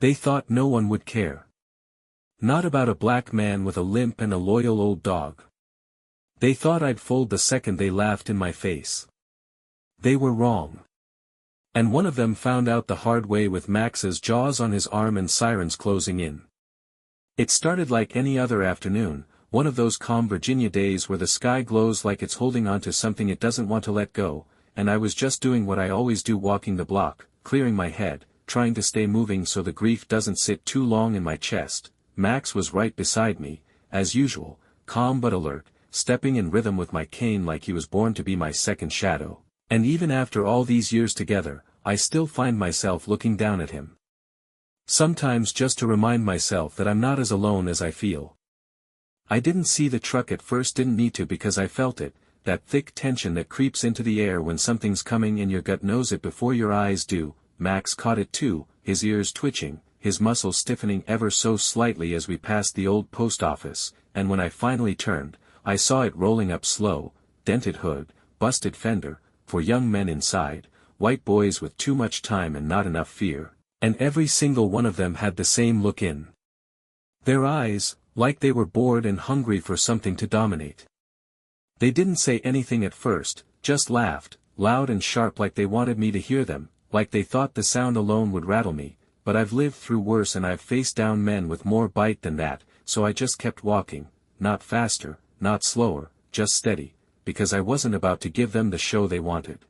They thought no one would care. Not about a black man with a limp and a loyal old dog. They thought I'd fold the second they laughed in my face. They were wrong. And one of them found out the hard way with Max's jaws on his arm and sirens closing in. It started like any other afternoon, one of those calm Virginia days where the sky glows like it's holding on to something it doesn't want to let go, and I was just doing what I always do, walking the block, clearing my head, trying to stay moving so the grief doesn't sit too long in my chest. Max was right beside me, as usual, calm but alert, stepping in rhythm with my cane like he was born to be my second shadow, and even after all these years together, I still find myself looking down at him. Sometimes just to remind myself that I'm not as alone as I feel. I didn't see the truck at first, didn't need to, because I felt it, that thick tension that creeps into the air when something's coming and your gut knows it before your eyes do. Max caught it too, his ears twitching, his muscles stiffening ever so slightly as we passed the old post office, and when I finally turned, I saw it rolling up slow, dented hood, busted fender, for young men inside, white boys with too much time and not enough fear, and every single one of them had the same look in their eyes, like they were bored and hungry for something to dominate. They didn't say anything at first, just laughed, loud and sharp, like they wanted me to hear them, like they thought the sound alone would rattle me, but I've lived through worse and I've faced down men with more bite than that, so I just kept walking, not faster, not slower, just steady, because I wasn't about to give them the show they wanted.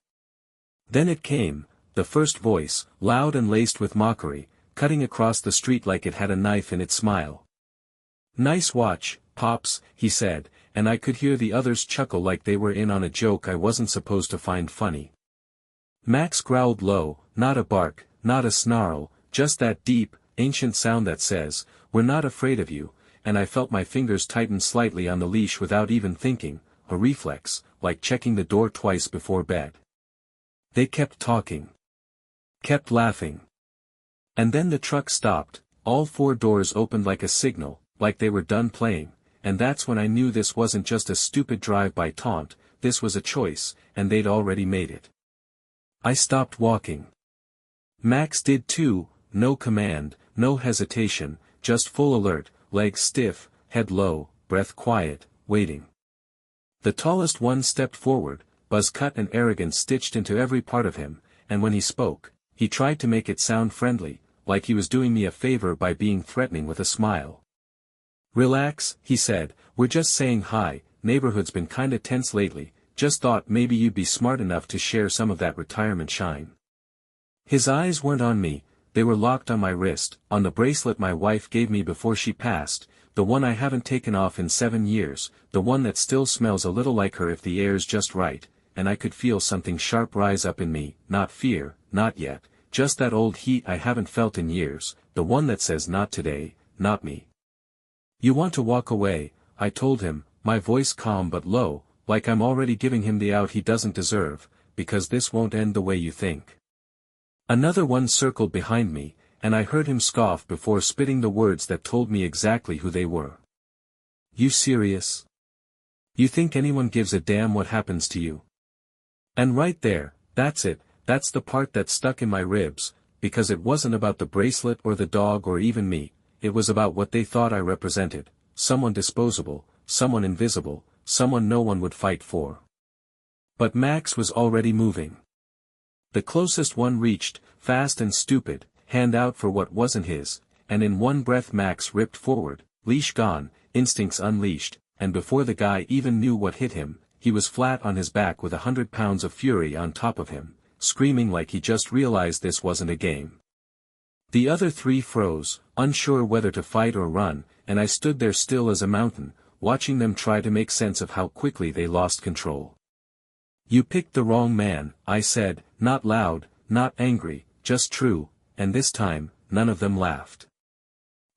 Then it came, the first voice, loud and laced with mockery, cutting across the street like it had a knife in its smile. "Nice watch, Pops," he said, and I could hear the others chuckle like they were in on a joke I wasn't supposed to find funny. Max growled low, not a bark, not a snarl, just that deep, ancient sound that says, "We're not afraid of you," and I felt my fingers tighten slightly on the leash without even thinking, a reflex, like checking the door twice before bed. They kept talking. Kept laughing. And then the truck stopped, all four doors opened like a signal, like they were done playing, and that's when I knew this wasn't just a stupid drive-by taunt, this was a choice, and they'd already made it. I stopped walking. Max did too, no command, no hesitation, just full alert, legs stiff, head low, breath quiet, waiting. The tallest one stepped forward, buzz cut and arrogance stitched into every part of him, and when he spoke, he tried to make it sound friendly, like he was doing me a favor by being threatening with a smile. "Relax," he said, "we're just saying hi, neighborhood's been kinda tense lately, just thought maybe you'd be smart enough to share some of that retirement shine." His eyes weren't on me, they were locked on my wrist, on the bracelet my wife gave me before she passed, the one I haven't taken off in 7 years, the one that still smells a little like her if the air's just right, and I could feel something sharp rise up in me, not fear, not yet, just that old heat I haven't felt in years, the one that says not today, not me. "You want to walk away," I told him, my voice calm but low, like I'm already giving him the out he doesn't deserve, "because this won't end the way you think." Another one circled behind me, and I heard him scoff before spitting the words that told me exactly who they were. "You serious? You think anyone gives a damn what happens to you?" And right there, that's it, that's the part that stuck in my ribs, because it wasn't about the bracelet or the dog or even me, it was about what they thought I represented, someone disposable, someone invisible, someone no one would fight for. But Max was already moving. The closest one reached, fast and stupid, hand out for what wasn't his, and in one breath Max ripped forward, leash gone, instincts unleashed, and before the guy even knew what hit him, he was flat on his back with 100 pounds of fury on top of him, screaming like he just realized this wasn't a game. The other three froze, unsure whether to fight or run, and I stood there still as a mountain, watching them try to make sense of how quickly they lost control. "You picked the wrong man," I said, not loud, not angry, just true, and this time, none of them laughed.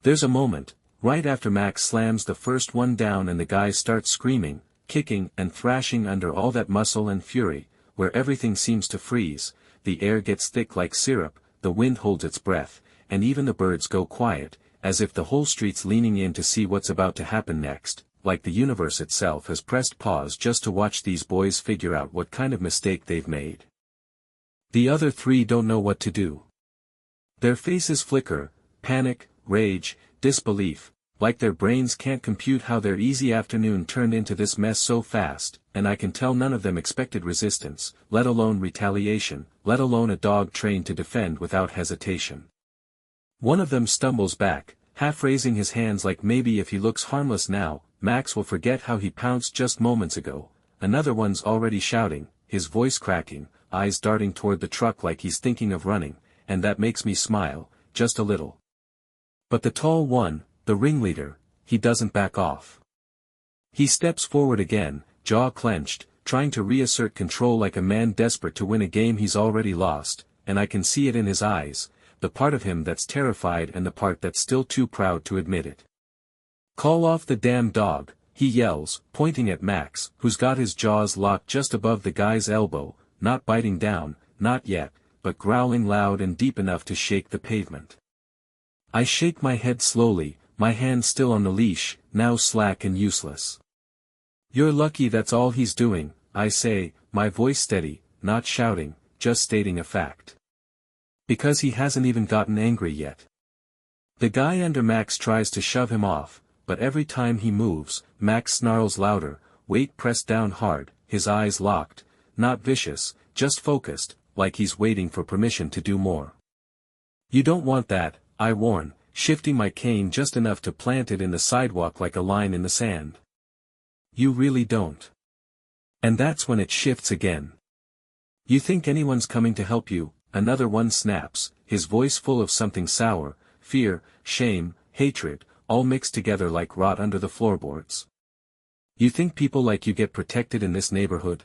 There's a moment, right after Max slams the first one down and the guys start screaming, kicking and thrashing under all that muscle and fury, where everything seems to freeze, the air gets thick like syrup, the wind holds its breath, and even the birds go quiet, as if the whole street's leaning in to see what's about to happen next, like the universe itself has pressed pause just to watch these boys figure out what kind of mistake they've made. The other three don't know what to do. Their faces flicker, Panic, rage, disbelief, like their brains can't compute how their easy afternoon turned into this mess so fast, and I can tell none of them expected resistance, let alone retaliation, let alone a dog trained to defend without hesitation. One of them stumbles back, half raising his hands like maybe if he looks harmless now, Max will forget how he pounced just moments ago. Another one's already shouting, his voice cracking, eyes darting toward the truck like he's thinking of running, and that makes me smile, just a little. But the tall one, the ringleader, he doesn't back off. He steps forward again, jaw clenched, trying to reassert control like a man desperate to win a game he's already lost, and I can see it in his eyes, the part of him that's terrified and the part that's still too proud to admit it. "Call off the damn dog," he yells, pointing at Max, who's got his jaws locked just above the guy's elbow, not biting down, not yet, but growling loud and deep enough to shake the pavement. I shake my head slowly, my hand still on the leash, now slack and useless. "You're lucky that's all he's doing," I say, my voice steady, not shouting, just stating a fact. "Because he hasn't even gotten angry yet." The guy under Max tries to shove him off, but every time he moves, Max snarls louder, weight pressed down hard, his eyes locked, not vicious, just focused, like he's waiting for permission to do more. "You don't want that," I warn, shifting my cane just enough to plant it in the sidewalk like a line in the sand. "You really don't." And that's when it shifts again. "You think anyone's coming to help you?" Another one snaps, his voice full of something sour, fear, shame, hatred, all mixed together like rot under the floorboards. "You think people like you get protected in this neighborhood?"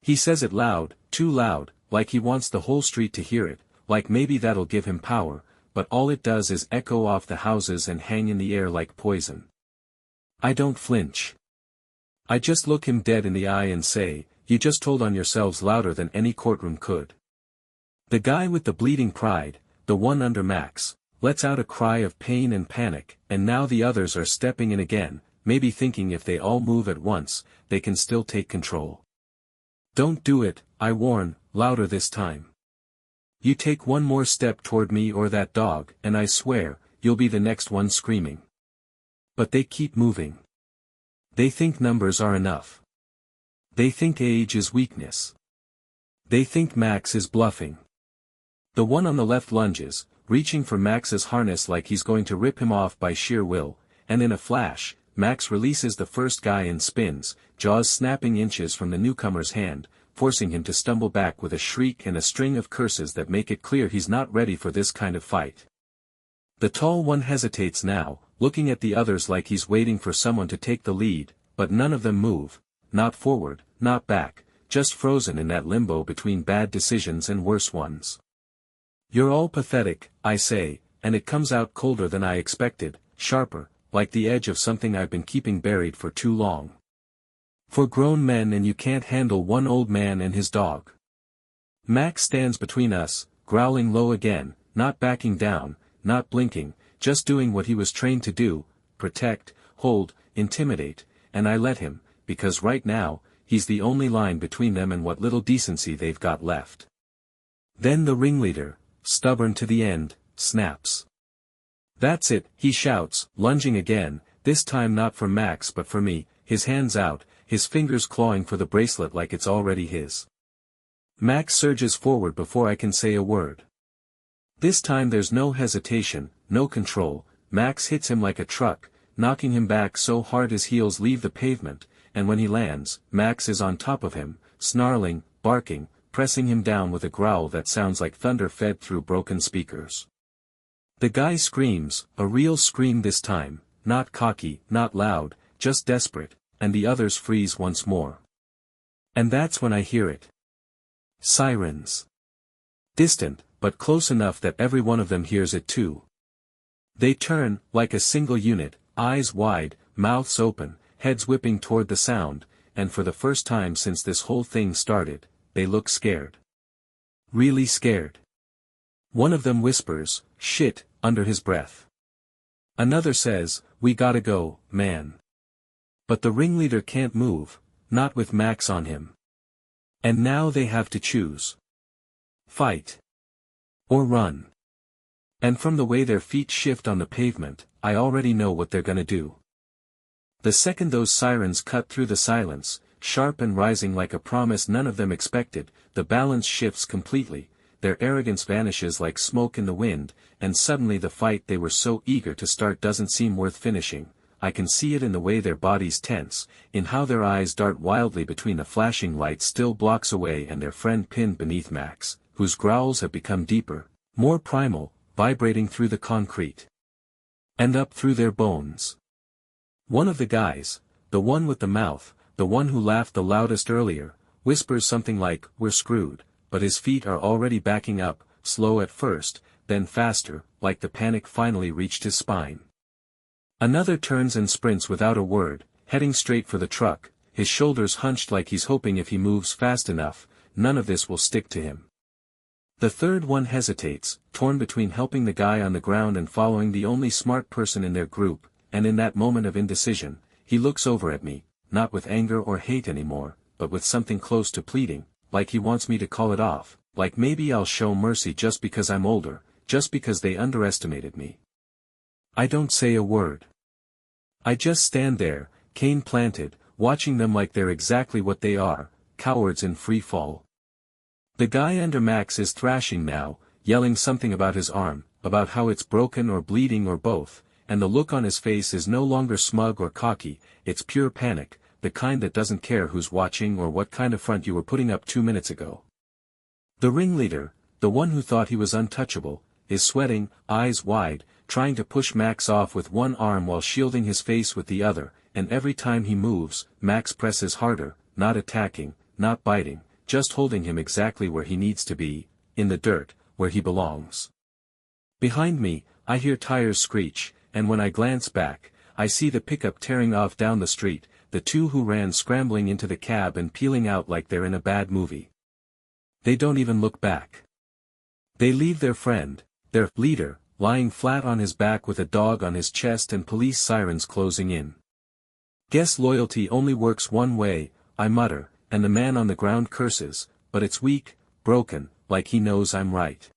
He says it loud, too loud, like he wants the whole street to hear it, like maybe that'll give him power, but all it does is echo off the houses and hang in the air like poison. I don't flinch. I just look him dead in the eye and say, "You just told on yourselves louder than any courtroom could." The guy with the bleeding pride, the one under Max, lets out a cry of pain and panic, and now the others are stepping in again, maybe thinking if they all move at once, they can still take control. "Don't do it," I warn, louder this time. "You take one more step toward me or that dog, and I swear, you'll be the next one screaming." But they keep moving. They think numbers are enough. They think age is weakness. They think Max is bluffing. The one on the left lunges, reaching for Max's harness like he's going to rip him off by sheer will, and in a flash, Max releases the first guy and spins, jaws snapping inches from the newcomer's hand, forcing him to stumble back with a shriek and a string of curses that make it clear he's not ready for this kind of fight. The tall one hesitates now, looking at the others like he's waiting for someone to take the lead, but none of them move, not forward, not back, just frozen in that limbo between bad decisions and worse ones. "You're all pathetic," I say, and it comes out colder than I expected, sharper, like the edge of something I've been keeping buried for too long. "For grown men, and you can't handle one old man and his dog." Max stands between us, growling low again, not backing down, not blinking, just doing what he was trained to do, protect, hold, intimidate, and I let him, because right now, he's the only line between them and what little decency they've got left. Then the ringleader, stubborn to the end, snaps. "That's it," he shouts, lunging again, this time not for Max but for me, his hands out, his fingers clawing for the bracelet like it's already his. Max surges forward before I can say a word. This time there's no hesitation, no control, Max hits him like a truck, knocking him back so hard his heels leave the pavement, and when he lands, Max is on top of him, snarling, barking, pressing him down with a growl that sounds like thunder fed through broken speakers. The guy screams, a real scream this time, not cocky, not loud, just desperate, and the others freeze once more. And that's when I hear it. Sirens. Distant, but close enough that every one of them hears it too. They turn, like a single unit, eyes wide, mouths open, heads whipping toward the sound, and for the first time since this whole thing started, they look scared. Really scared. One of them whispers, "Shit," under his breath. Another says, "We gotta go, man." But the ringleader can't move, not with Max on him. And now they have to choose. Fight. Or run. And from the way their feet shift on the pavement, I already know what they're gonna do. The second those sirens cut through the silence, sharp and rising like a promise none of them expected, the balance shifts completely, their arrogance vanishes like smoke in the wind, and suddenly the fight they were so eager to start doesn't seem worth finishing. I can see it in the way their bodies tense, in how their eyes dart wildly between the flashing lights still blocks away and their friend pinned beneath Max, whose growls have become deeper, more primal, vibrating through the concrete. And up through their bones. One of the guys, the one with the mouth, the one who laughed the loudest earlier, whispers something like, "We're screwed," but his feet are already backing up, slow at first, then faster, like the panic finally reached his spine. Another turns and sprints without a word, heading straight for the truck, his shoulders hunched like he's hoping if he moves fast enough, none of this will stick to him. The third one hesitates, torn between helping the guy on the ground and following the only smart person in their group, and in that moment of indecision, he looks over at me, not with anger or hate anymore, but with something close to pleading, like he wants me to call it off, like maybe I'll show mercy just because I'm older, just because they underestimated me. I don't say a word. I just stand there, cane planted, watching them like they're exactly what they are, cowards in free fall. The guy under Max is thrashing now, yelling something about his arm, about how it's broken or bleeding or both, and the look on his face is no longer smug or cocky, it's pure panic, the kind that doesn't care who's watching or what kind of front you were putting up 2 minutes ago. The ringleader, the one who thought he was untouchable, is sweating, eyes wide, trying to push Max off with one arm while shielding his face with the other, and every time he moves, Max presses harder, not attacking, not biting, just holding him exactly where he needs to be, in the dirt, where he belongs. Behind me, I hear tires screech, and when I glance back, I see the pickup tearing off down the street, the two who ran scrambling into the cab and peeling out like they're in a bad movie. They don't even look back. They leave their friend, their leader, lying flat on his back with a dog on his chest and police sirens closing in. Guess loyalty only works one way, I mutter, and the man on the ground curses, but it's weak, broken, like he knows I'm right.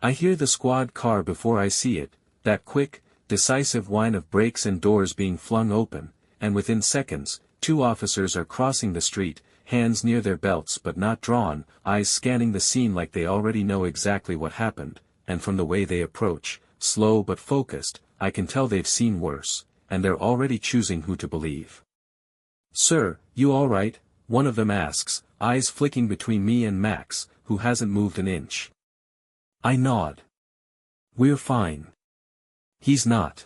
I hear the squad car before I see it, that quick, decisive whine of brakes and doors being flung open, and within seconds, 2 officers are crossing the street, hands near their belts but not drawn, eyes scanning the scene like they already know exactly what happened, and from the way they approach, slow but focused, I can tell they've seen worse, and they're already choosing who to believe. "Sir, you all right?" one of them asks, eyes flicking between me and Max, who hasn't moved an inch. I nod. "We're fine." He's not.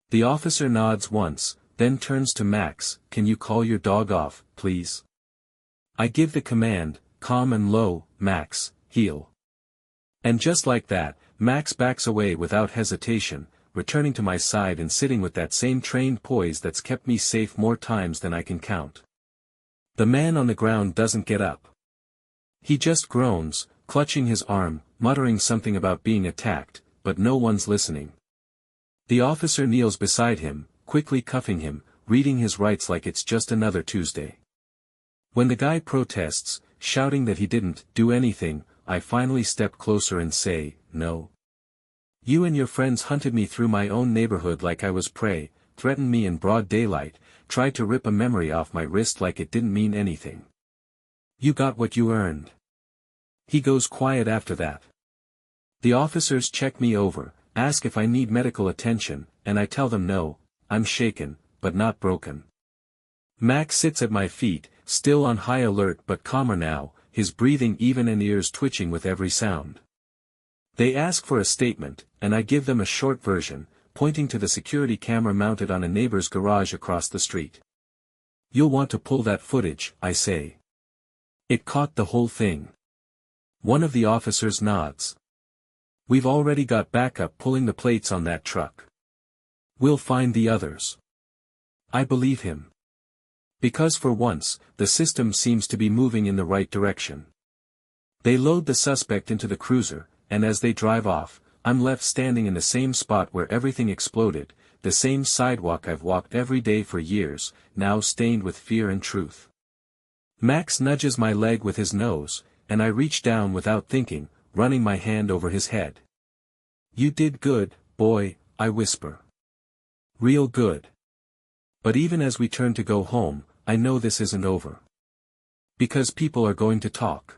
The officer nods once, then turns to Max, "Can you call your dog off, please?" I give the command, calm and low, "Max, heel." And just like that, Max backs away without hesitation, returning to my side and sitting with that same trained poise that's kept me safe more times than I can count. The man on the ground doesn't get up. He just groans, clutching his arm, muttering something about being attacked, but no one's listening. The officer kneels beside him, quickly cuffing him, reading his rights like it's just another Tuesday. When the guy protests, shouting that he didn't do anything, I finally step closer and say, "No. You and your friends hunted me through my own neighborhood like I was prey, threatened me in broad daylight, tried to rip a memory off my wrist like it didn't mean anything. You got what you earned." He goes quiet after that. The officers check me over, ask if I need medical attention, and I tell them no, I'm shaken, but not broken. Max sits at my feet, still on high alert but calmer now, his breathing even and ears twitching with every sound. They ask for a statement, and I give them a short version, pointing to the security camera mounted on a neighbor's garage across the street. "You'll want to pull that footage," I say. "It caught the whole thing." One of the officers nods. "We've already got backup pulling the plates on that truck. We'll find the others." I believe him. Because for once, the system seems to be moving in the right direction. They load the suspect into the cruiser, and as they drive off, I'm left standing in the same spot where everything exploded, the same sidewalk I've walked every day for years, now stained with fear and truth. Max nudges my leg with his nose, and I reach down without thinking, running my hand over his head. You did good, boy, I whisper. Real good. But even as we turn to go home, I know this isn't over. Because people are going to talk.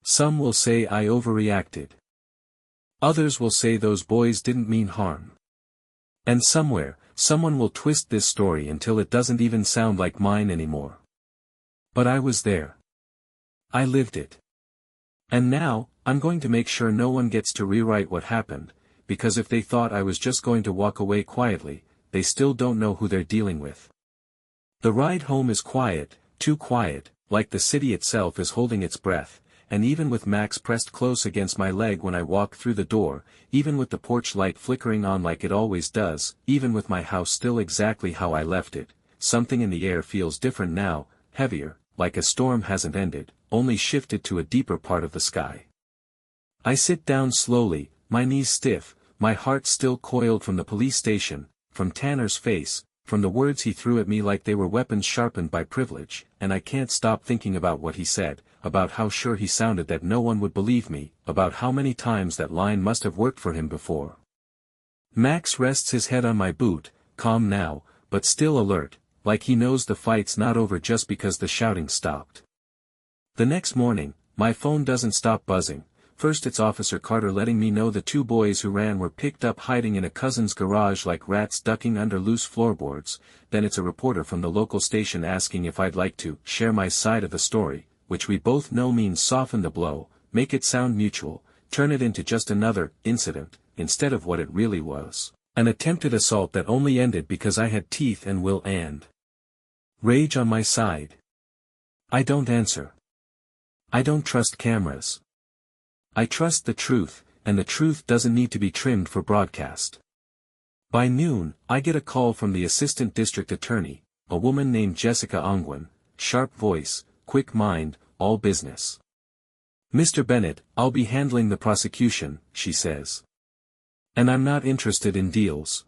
Some will say I overreacted. Others will say those boys didn't mean harm. And somewhere, someone will twist this story until it doesn't even sound like mine anymore. But I was there. I lived it. And now, I'm going to make sure no one gets to rewrite what happened, because if they thought I was just going to walk away quietly, they still don't know who they're dealing with. The ride home is quiet, too quiet, like the city itself is holding its breath, and even with Max pressed close against my leg when I walk through the door, even with the porch light flickering on like it always does, even with my house still exactly how I left it, something in the air feels different now, heavier, like a storm hasn't ended, only shifted to a deeper part of the sky. I sit down slowly, my knees stiff, my heart still coiled from the police station, from Tanner's face, from the words he threw at me like they were weapons sharpened by privilege, and I can't stop thinking about what he said, about how sure he sounded that no one would believe me, about how many times that line must have worked for him before. Max rests his head on my boot, calm now, but still alert, like he knows the fight's not over just because the shouting stopped. The next morning, my phone doesn't stop buzzing. First it's Officer Carter letting me know the two boys who ran were picked up hiding in a cousin's garage like rats ducking under loose floorboards, then it's a reporter from the local station asking if I'd like to share my side of the story, which we both know means soften the blow, make it sound mutual, turn it into just another incident, instead of what it really was, an attempted assault that only ended because I had teeth and will and rage on my side. I don't answer. I don't trust cameras. I trust the truth, and the truth doesn't need to be trimmed for broadcast. By noon, I get a call from the assistant district attorney, a woman named Jessica Ongwen, sharp voice, quick mind, all business. Mr. Bennett, I'll be handling the prosecution, she says. And I'm not interested in deals.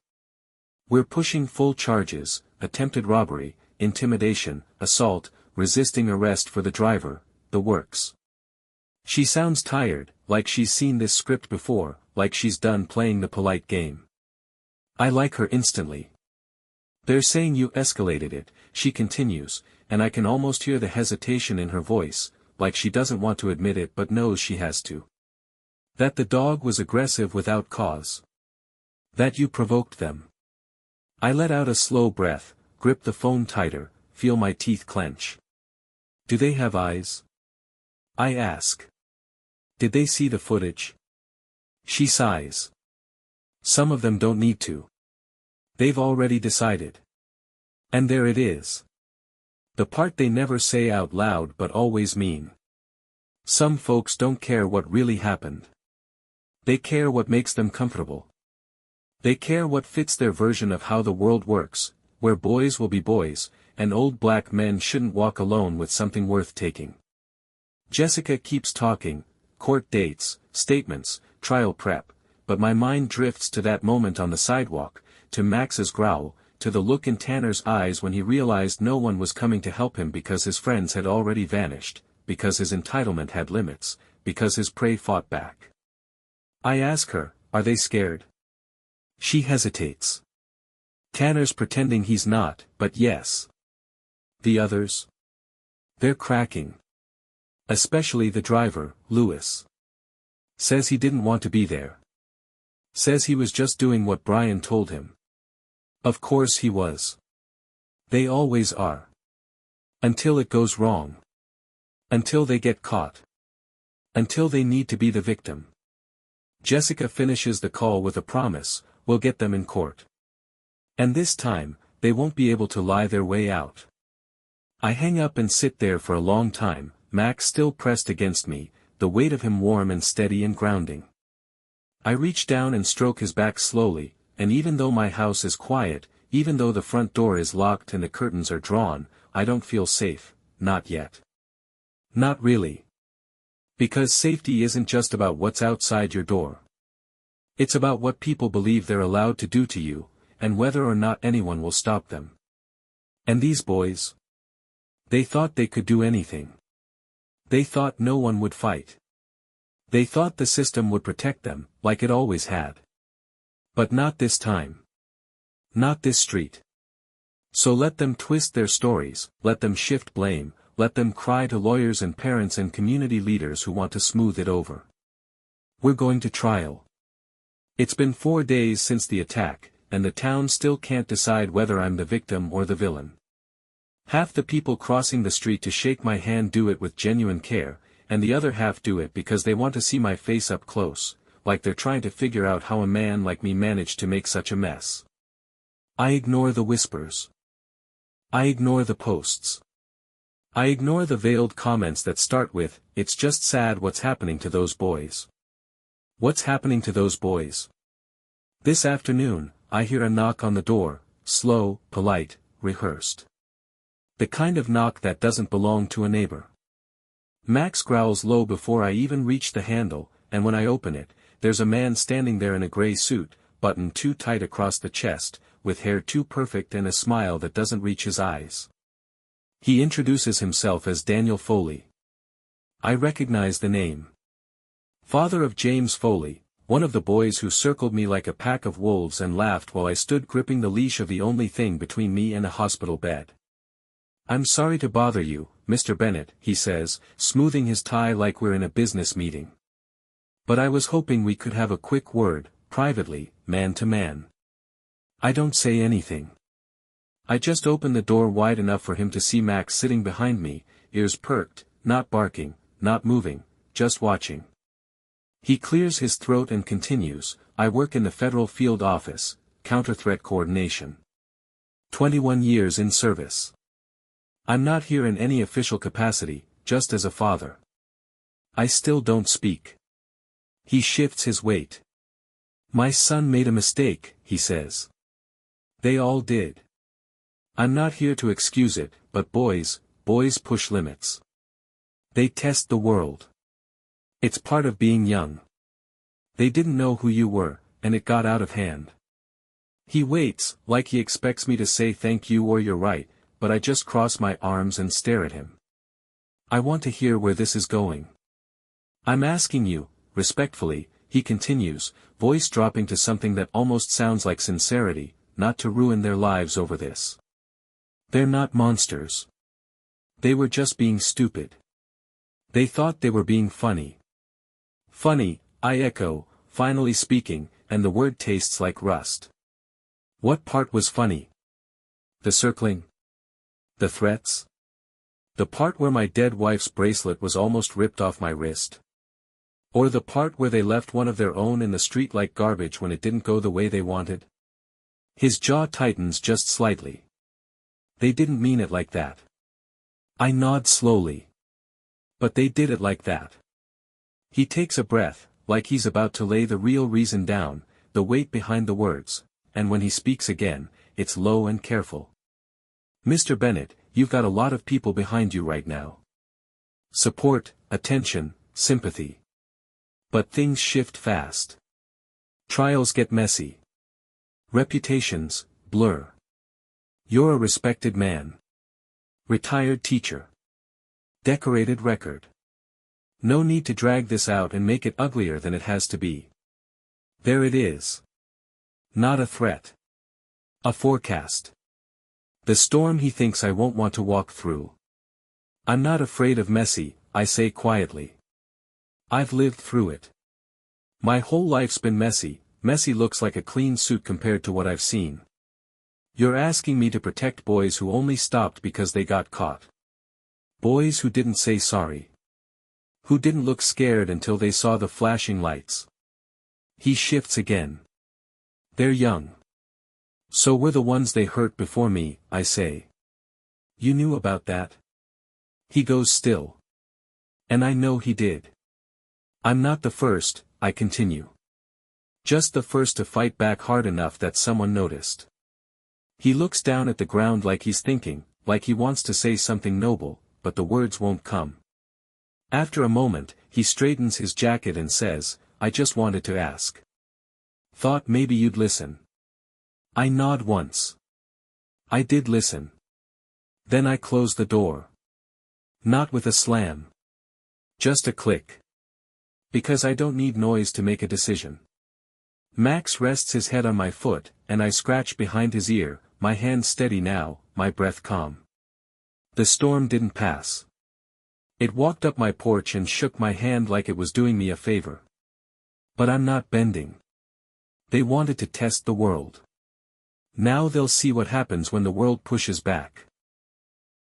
We're pushing full charges, attempted robbery, intimidation, assault, resisting arrest for the driver, the works. She sounds tired, like she's seen this script before, like she's done playing the polite game. I like her instantly. They're saying you escalated it, she continues, and I can almost hear the hesitation in her voice, like she doesn't want to admit it but knows she has to. That the dog was aggressive without cause. That you provoked them. I let out a slow breath, grip the phone tighter, feel my teeth clench. Do they have eyes? I ask. Did they see the footage? She sighs. Some of them don't need to. They've already decided. And there it is. The part they never say out loud but always mean. Some folks don't care what really happened. They care what makes them comfortable. They care what fits their version of how the world works, where boys will be boys, and old black men shouldn't walk alone with something worth taking. Jessica keeps talking, court dates, statements, trial prep, but my mind drifts to that moment on the sidewalk, to Max's growl, to the look in Tanner's eyes when he realized no one was coming to help him because his friends had already vanished, because his entitlement had limits, because his prey fought back. I ask her, are they scared? She hesitates. Tanner's pretending he's not, but yes. The others? They're cracking. Especially the driver, Lewis. Says he didn't want to be there. Says he was just doing what Brian told him. Of course he was. They always are. Until it goes wrong. Until they get caught. Until they need to be the victim. Jessica finishes the call with a promise, we'll get them in court. And this time, they won't be able to lie their way out. I hang up and sit there for a long time, Max still pressed against me, the weight of him warm and steady and grounding. I reach down and stroke his back slowly, and even though my house is quiet, even though the front door is locked and the curtains are drawn, I don't feel safe, not yet. Not really. Because safety isn't just about what's outside your door. It's about what people believe they're allowed to do to you, and whether or not anyone will stop them. And these boys? They thought they could do anything. They thought no one would fight. They thought the system would protect them, like it always had. But not this time. Not this street. So let them twist their stories, let them shift blame, let them cry to lawyers and parents and community leaders who want to smooth it over. We're going to trial. It's been 4 days since the attack, and the town still can't decide whether I'm the victim or the villain. Half the people crossing the street to shake my hand do it with genuine care, and the other half do it because they want to see my face up close, like they're trying to figure out how a man like me managed to make such a mess. I ignore the whispers. I ignore the posts. I ignore the veiled comments that start with, "It's just sad what's happening to those boys." What's happening to those boys? This afternoon, I hear a knock on the door, slow, polite, rehearsed. The kind of knock that doesn't belong to a neighbor. Max growls low before I even reach the handle, and when I open it, there's a man standing there in a gray suit, buttoned too tight across the chest, with hair too perfect and a smile that doesn't reach his eyes. He introduces himself as Daniel Foley. I recognize the name. Father of James Foley, one of the boys who circled me like a pack of wolves and laughed while I stood gripping the leash of the only thing between me and a hospital bed. "I'm sorry to bother you, Mr. Bennett," he says, smoothing his tie like we're in a business meeting. "But I was hoping we could have a quick word, privately, man to man." I don't say anything. I just open the door wide enough for him to see Max sitting behind me, ears perked, not barking, not moving, just watching. He clears his throat and continues, "I work in the Federal Field Office, Counter-Threat Coordination. 21 years in service. I'm not here in any official capacity, just as a father." I still don't speak. He shifts his weight. "My son made a mistake," he says. "They all did. I'm not here to excuse it, but boys push limits. They test the world. It's part of being young. They didn't know who you were, and it got out of hand." He waits, like he expects me to say thank you or you're right, but I just cross my arms and stare at him. I want to hear where this is going. "I'm asking you, respectfully," he continues, voice dropping to something that almost sounds like sincerity, "not to ruin their lives over this. They're not monsters. They were just being stupid. They thought they were being funny." "Funny," I echo, finally speaking, and the word tastes like rust. What part was funny? The circling? The threats? The part where my dead wife's bracelet was almost ripped off my wrist? Or the part where they left one of their own in the street like garbage when it didn't go the way they wanted? His jaw tightens just slightly. "They didn't mean it like that." I nod slowly. "But they did it like that." He takes a breath, like he's about to lay the real reason down, the weight behind the words, and when he speaks again, it's low and careful. "Mr. Bennett, you've got a lot of people behind you right now. Support, attention, sympathy. But things shift fast. Trials get messy. Reputations blur. You're a respected man. Retired teacher. Decorated record. No need to drag this out and make it uglier than it has to be. There it is. Not a threat. A forecast. The storm he thinks I won't want to walk through. I'm not afraid of messy," I say quietly. "I've lived through it. My whole life's been messy. Messy looks like a clean suit compared to what I've seen. You're asking me to protect boys who only stopped because they got caught. Boys who didn't say sorry. Who didn't look scared until they saw the flashing lights." He shifts again. "They're young. So were the ones they hurt before me," I say. "You knew about that?" He goes still. "And I know he did. I'm not the first," I continue. "Just the first to fight back hard enough that someone noticed." He looks down at the ground like he's thinking, like he wants to say something noble, but the words won't come. After a moment, he straightens his jacket and says, "I just wanted to ask. Thought maybe you'd listen." I nod once. I did listen. Then I closed the door. Not with a slam. Just a click. Because I don't need noise to make a decision. Max rests his head on my foot, and I scratch behind his ear, my hand steady now, my breath calm. The storm didn't pass. It walked up my porch and shook my hand like it was doing me a favor. But I'm not bending. They wanted to test the world. Now they'll see what happens when the world pushes back.